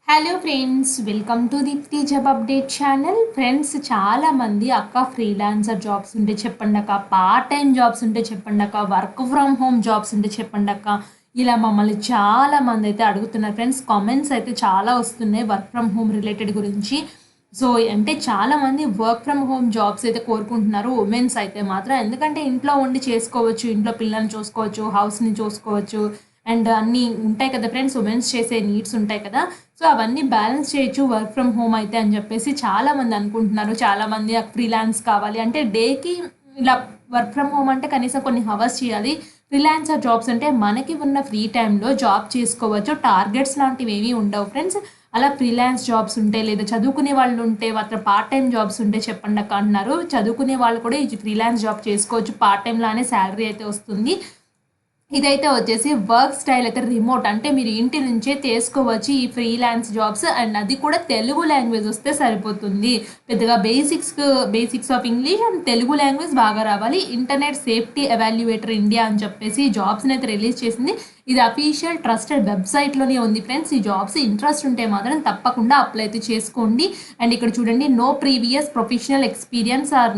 Hello friends, welcome to Deepti job update channel. Friends, చాలామంది అక్క freelancer jobs ఉంటే చెప్పండి అక్క, పార్ట్ టైం జాబ్స్ ఉంటే చెప్పండి అక్క, వర్క్ ఫ్రమ్ హోమ్ జాబ్స్ ఉంటే చెప్పండి అక్క, ఇలా మమ్మల్ని చాలామంది అయితే అడుగుతున్నారు. ఫ్రెండ్స్, కామెంట్స్ అయితే చాలా వస్తున్నాయి వర్క్ ఫ్రమ్ హోమ్ రిలేటెడ్ గురించి. సో అంటే చాలామంది వర్క్ ఫ్రమ్ హోమ్ జాబ్స్ అయితే కోరుకుంటున్నారు, ఉమెన్స్ అయితే మాత్రం. ఎందుకంటే ఇంట్లో ఉండి చేసుకోవచ్చు, ఇంట్లో పిల్లల్ని చూసుకోవచ్చు, హౌస్ని చూసుకోవచ్చు, అండ్ అన్నీ ఉంటాయి కదా ఫ్రెండ్స్, ఉమెన్స్ చేసే నీడ్స్ ఉంటాయి కదా. సో అవన్నీ బ్యాలెన్స్ చేయొచ్చు వర్క్ ఫ్రమ్ హోమ్ అయితే అని చెప్పేసి చాలామంది అనుకుంటున్నారు. చాలామంది ఫ్రీలాన్స్ కావాలి అంటే డేకి ఇలా వర్క్ ఫ్రమ్ హోమ్ అంటే కనీసం కొన్ని హవర్స్ చేయాలి. ఫ్రీలాన్సర్ జాబ్స్ అంటే మనకి ఉన్న ఫ్రీ టైంలో జాబ్ చేసుకోవచ్చు, టార్గెట్స్ లాంటివి ఏమీ ఉండవు ఫ్రెండ్స్. అలా ఫ్రీలాన్స్ జాబ్స్ ఉంటే, లేదా చదువుకునే వాళ్ళు ఉంటే మాత్రం పార్ట్ టైం జాబ్స్ ఉంటే చెప్పండి అక్క అంటున్నారు. చదువుకునే వాళ్ళు కూడా ఈ ఫ్రీలాన్స్ జాబ్ చేసుకోవచ్చు, పార్ట్ టైంలానే శాలరీ అయితే వస్తుంది. ఇదైతే వచ్చేసి వర్క్ స్టైల్ అయితే రిమోట్, అంటే మీరు ఇంటి నుంచే చేసుకోవచ్చు ఈ ఫ్రీలాన్స్ జాబ్స్. అండ్ అది కూడా తెలుగు లాంగ్వేజ్ వస్తే సరిపోతుంది. పెద్దగా basics of English and Telugu language బాగా రావాలి. ఇంటర్నెట్ సేఫ్టీ ఎవాల్యుయేటర్ ఇండియా అని చెప్పేసి జాబ్స్ని అయితే రిలీజ్ చేసింది. ఇది అఫీషియల్ ట్రస్టెడ్ వెబ్సైట్లోనే ఉంది ఫ్రెండ్స్. ఈ జాబ్స్ ఇంట్రెస్ట్ ఉంటే మాత్రం తప్పకుండా అప్లై అయితే చేసుకోండి. అండ్ ఇక్కడ చూడండి, no previous professional experience or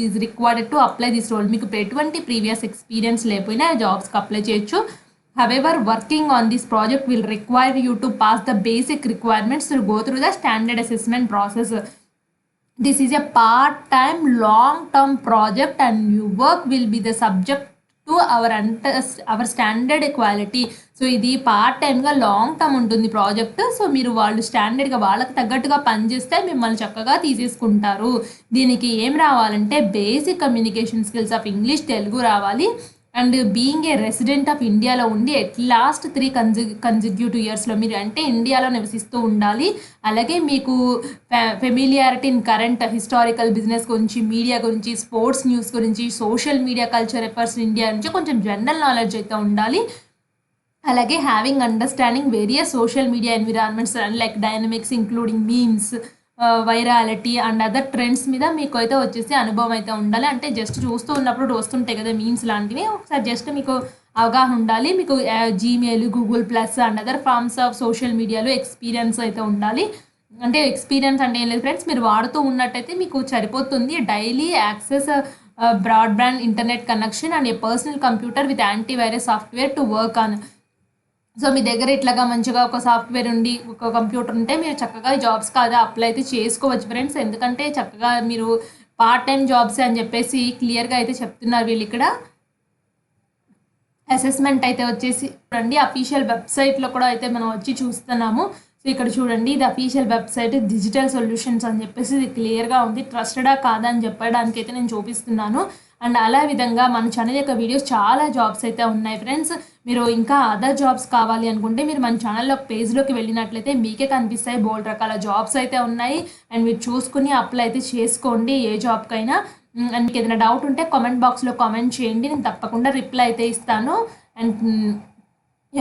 is required to apply this role. మీకు ఎటువంటి ప్రీవియస్ ఎక్స్పీరియన్స్ లేకపోయినా జాబ్స్కి అప్లై చేయొచ్చు. However, working on this project will require you to pass the basic requirements to go through the standard assessment process. This is a part-time, long-term project, and your work will be the subject to our standard quality. So ఇది part టైమ్గా long term ఉంటుంది project. So మీరు వాళ్ళు స్టాండర్డ్గా వాళ్ళకి తగ్గట్టుగా పనిచేస్తే మిమ్మల్ని చక్కగా తీసేసుకుంటారు. దీనికి ఏం రావాలంటే basic communication skills of English, Telugu రావాలి. And being a resident of ఇండియాలో ఉండి లాస్ట్ 3 కన్సిక్యూటివ్ ఇయర్స్లో మీరు అంటే ఇండియాలో నివసిస్తూ ఉండాలి. అలాగే మీకు familiarity in current historical business గురించి, మీడియా గురించి, స్పోర్ట్స్ న్యూస్ గురించి, social media culture efforts India నుంచి కొంచెం జనరల్ నాలెడ్జ్ అయితే ఉండాలి. అలాగే having understanding various social media environments and like dynamics including memes, virality and other trends మీద మీకు అయితే వచ్చేసి అనుభవం అయితే ఉండాలి. అంటే జస్ట్ చూస్తూ ఉన్నప్పుడు వస్తుంటాయి కదా మీమ్స్ లాంటివి, ఒకసారి జస్ట్ మీకు అవగాహన ఉండాలి. మీకు Gmail, Google plus and other forms of social మీడియాలో ఎక్స్పీరియన్స్ అయితే ఉండాలి. అంటే ఎక్స్పీరియన్స్ అంటే ఏం లేదు ఫ్రెండ్స్, మీరు వాడుతూ ఉన్నట్టయితే మీకు సరిపోతుంది. Daily access broadband internet connection and a personal computer with antivirus software to work on. So మీ దగ్గర ఇట్లాగా మంచిగా ఒక సాఫ్ట్వేర్ ఉండి, ఒక కంప్యూటర్ ఉంటే మీరు చక్కగా జాబ్స్ కాదా అప్లై అయితే చేసుకోవచ్చు ఫ్రెండ్స్. ఎందుకంటే చక్కగా మీరు పార్ట్ టైం జాబ్స్ అని చెప్పేసి క్లియర్గా అయితే చెప్తున్నారు వీళ్ళు ఇక్కడ. అసెస్మెంట్ అయితే వచ్చేసి చూడండి, అఫీషియల్ వెబ్సైట్లో కూడా అయితే మనం వచ్చి చూస్తున్నాము. సో ఇక్కడ చూడండి, ఇది అఫీషియల్ వెబ్సైట్ డిజిటల్ సొల్యూషన్స్ అని చెప్పేసి ఇది క్లియర్గా ఉంది. ట్రస్టెడా కాదా అని చెప్పడానికి అయితే నేను చూపిస్తున్నాను. అండ్ అలా విధంగా మన ఛానల్ యొక్క వీడియోస్ చాలా జాబ్స్ అయితే ఉన్నాయి ఫ్రెండ్స్. మీరు ఇంకా అదర్ జాబ్స్ కావాలి అనుకుంటే మీరు మన ఛానల్లో పేజ్లోకి వెళ్ళినట్లయితే మీకే కనిపిస్తాయి, బోల్డ్ రకాల జాబ్స్ అయితే ఉన్నాయి. అండ్ మీరు చూసుకుని అప్లై అయితే చేసుకోండి ఏ జాబ్కైనా. అండ్ మీకు ఏదైనా డౌట్ ఉంటే కామెంట్ బాక్స్లో కామెంట్ చేయండి, నేను తప్పకుండా రిప్లై అయితే ఇస్తాను. అండ్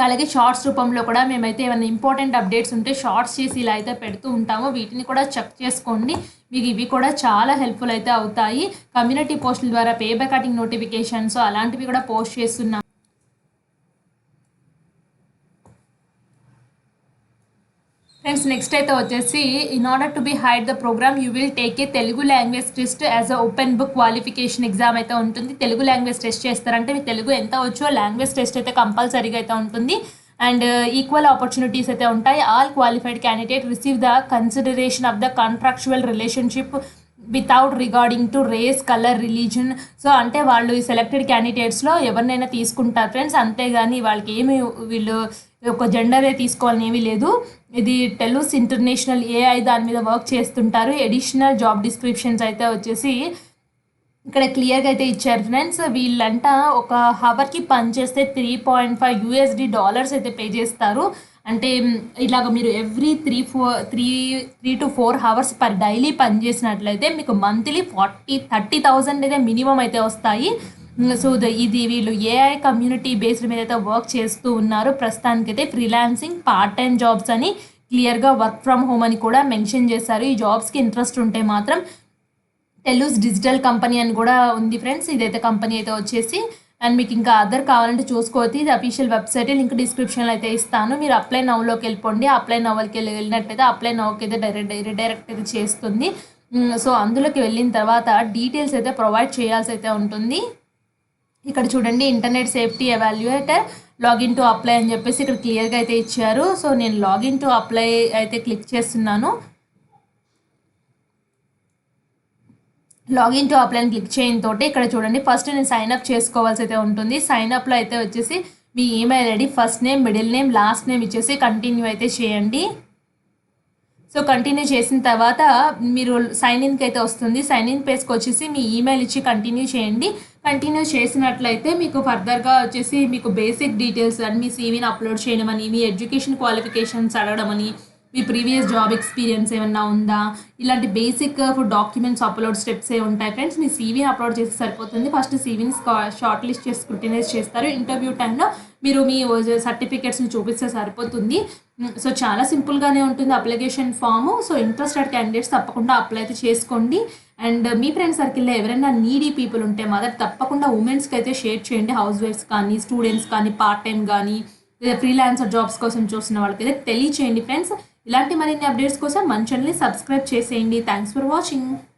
అలాగే షార్ట్స్ రూపంలో కూడా మేమైతే ఏమైనా ఇంపార్టెంట్ అప్డేట్స్ ఉంటే షార్ట్స్ చేసి ఇలా అయితే పెడుతూ ఉంటాము, వీటిని కూడా చెక్ చేసుకోండి. మీకు ఇవి కూడా చాలా హెల్ప్ఫుల్ అయితే అవుతాయి. కమ్యూనిటీ పోస్టుల ద్వారా పేపర్ కటింగ్ నోటిఫికేషన్స్ అలాంటివి కూడా పోస్ట్ చేస్తున్నాం ఫ్రెండ్స్. నెక్స్ట్ అయితే వచ్చేసి, in order to be hired the program you will take a Telugu language test as a open book qualification exam అయితే ఉంటుంది. తెలుగు లాంగ్వేజ్ టెస్ట్ చేస్తారంటే మీకు తెలుగు ఎంత వచ్చో లాంగ్వేజ్ టెస్ట్ అయితే కంపల్సరీగా అయితే ఉంటుంది. అండ్ ఈక్వల్ ఆపర్చునిటీస్ అయితే ఉంటాయి. All qualified candidate receive the consideration of the contractual relationship without regarding to race, colour, religion. So అంటే వాళ్ళు ఈ సెలెక్టెడ్ క్యాండిడేట్స్లో ఎవరినైనా తీసుకుంటారు ఫ్రెండ్స్, అంతేగాని వాళ్ళకి ఏమి వీళ్ళు ఒక జెండరే తీసుకోవాలని ఏమీ లేదు. ఇది టెలూస్ ఇంటర్నేషనల్ ఏఐ దాని మీద వర్క్ చేస్తుంటారు. ఎడిషనల్ జాబ్ డిస్క్రిప్షన్స్ అయితే వచ్చేసి ఇక్కడ క్లియర్గా అయితే ఇచ్చారు ఫ్రెండ్స్. వీళ్ళంట ఒక హవర్కి పనిచేస్తే $3.5 అయితే పే చేస్తారు. అంటే ఇలాగ మీరు every 3 to 4 hours per daily పనిచేసినట్లయితే మీకు మంత్లీ 30,000 అయితే మినిమం అయితే వస్తాయి. సో ఇది వీళ్ళు ఏఐ కమ్యూనిటీ బేస్డ్ మీద అయితే వర్క్ చేస్తూ ఉన్నారు. ప్రస్తుతానికైతే ఫ్రీలాన్సింగ్, పార్ట్ టైం జాబ్స్ అని క్లియర్గా వర్క్ ఫ్రమ్ హోమ్ అని కూడా మెన్షన్ చేశారు. ఈ జాబ్స్కి ఇంట్రెస్ట్ ఉంటే మాత్రం టెలూస్ డిజిటల్ కంపెనీ అని కూడా ఉంది ఫ్రెండ్స్. ఇదైతే కంపెనీ అయితే వచ్చేసి అండ్ మీకు ఇంకా అదర్ కావాలంటే చూసుకోవచ్చు. ఇది అఫీషియల్ వెబ్సైట్, లింక్ డిస్క్రిప్షన్లో అయితే ఇస్తాను. మీరు అప్లై నవ్లోకి వెళ్ళిపోండి. అప్లై నవ్కి వెళ్ళినట్టయితే అప్లై నవ్కి అయితే డైరెక్ట్ అయితే చేస్తుంది. సో అందులోకి వెళ్ళిన తర్వాత డీటెయిల్స్ అయితే ప్రొవైడ్ చేయాల్సి అయితే ఉంటుంది. ఇక్కడ చూడండి, internet safety evaluator login to apply అని చెప్పేసి ఇక్కడ క్లియర్గా అయితే ఇచ్చారు. సో నేను లాగిన్ టు అప్లై అయితే క్లిక్ చేస్తున్నాను. లాగిన్ టు అప్లై అని క్లిక్ చేయడం తోటి ఇక్కడ చూడండి, ఫస్ట్ నేను సైన్అప్ చేసుకోవాల్సి అయితే ఉంటుంది. సైన్అప్లో అయితే వచ్చేసి మీ email ID, first name, middle name, last name ఇచ్చేసి కంటిన్యూ అయితే చేయండి. సో కంటిన్యూ చేసిన తర్వాత మీరు సైన్ ఇన్కి అయితే వస్తుంది. సైన్ ఇన్ పేజ్కి వచ్చేసి మీ ఈమెయిల్ ఇచ్చి కంటిన్యూ చేయండి. కంటిన్యూ చేసినట్లయితే మీకు ఫర్దర్గా వచ్చేసి మీకు బేసిక్ డీటెయిల్స్ అని, మీ సీవీని అప్లోడ్ చేయడం అని, మీ ఎడ్యుకేషన్ క్వాలిఫికేషన్స్ అడగడం అని, మీ ప్రీవియస్ జాబ్ ఎక్స్పీరియన్స్ ఏమన్నా ఉందా, ఇలాంటి బేసిక్ డాక్యుమెంట్స్ అప్లోడ్ స్టెప్స్ ఏ ఉంటాయి ఫ్రెండ్స్. మీ సీవీని అప్లోడ్ చేస్తే సరిపోతుంది. ఫస్ట్ సీవీని షార్ట్ లిస్ట్ చేసి స్క్రూటినైజ్ చేస్తారు. ఇంటర్వ్యూ టైంలో మీరు మీ సర్టిఫికేట్స్ని చూపిస్తే సరిపోతుంది. సో చాలా సింపుల్గానే ఉంటుంది application form. So interested candidates తప్పకుండా అప్లై అయితే చేసుకోండి. అండ్ మీ ఫ్రెండ్ సర్కిల్లో ఎవరైనా నీడీ పీపుల్ ఉంటే మాత్రం తప్పకుండా ఉమెన్స్కి అయితే షేర్ చేయండి. హౌస్ వైఫ్స్ కానీ, స్టూడెంట్స్ కానీ, పార్ట్ టైం కానీ, లేదా ఫ్రీలాన్సర్ జాబ్స్ కోసం చూసిన వాళ్ళకైతే తెలియచేయండి ఫ్రెండ్స్. ఇలాంటి మరిన్ని అప్డేట్స్ కోసం మన ఛానల్ని సబ్స్క్రైబ్ చేసేయండి. Thanks for watching.